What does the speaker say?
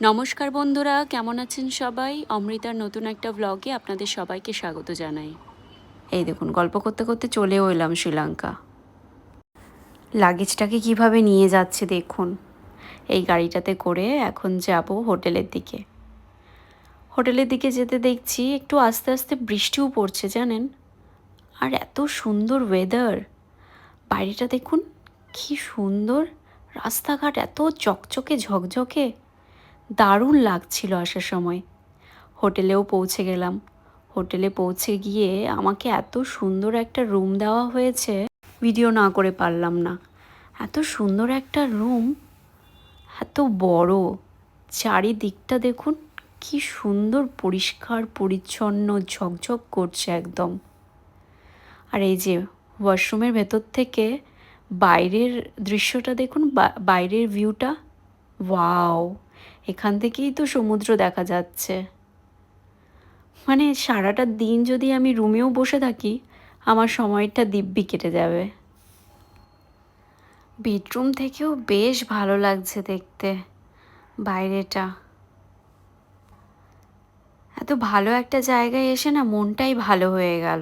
নমস্কার বন্ধুরা, কেমন আছেন সবাই? অমৃতার নতুন একটা ব্লগে আপনাদের সবাইকে স্বাগত জানাই। এই দেখুন, গল্প করতে করতে চলেও এলাম শ্রীলঙ্কা। লাগেজটাকে কিভাবে নিয়ে যাচ্ছে দেখুন। এই গাড়িটাতে করে এখন যাব হোটেলের দিকে। হোটেলের দিকে যেতে দেখছি একটু আস্তে আস্তে বৃষ্টিও পড়ছে জানেন। আর এত সুন্দর ওয়েদার, বাইরেটা দেখুন কি সুন্দর, রাস্তাঘাট এত চকচকে ঝকঝকে, দারুণ লাগছিল আসার সময়। হোটেলেও পৌঁছে গেলাম। হোটেলে পৌঁছে গিয়ে আমাকে এত সুন্দর একটা রুম দেওয়া হয়েছে, ভিডিও না করে পারলাম না। এত সুন্দর একটা রুম, এত বড়, চারিদিকটা দেখুন কি সুন্দর পরিষ্কার পরিচ্ছন্ন, ঝকঝক করছে একদম। আর এই যে ওয়াশরুমের ভেতর থেকে বাইরের দৃশ্যটা দেখুন, বাইরের ভিউটা, ওয়াও! এখান থেকেই তো সমুদ্র দেখা যাচ্ছে। মানে সারাটা দিন যদি আমি রুমেও বসে থাকি, আমার সময়টা দিব্যি কেটে যাবে। বেডরুম থেকেও বেশ ভালো লাগছে দেখতে বাইরেটা। এত ভালো একটা জায়গায় এসে না মনটাই ভালো হয়ে গেল।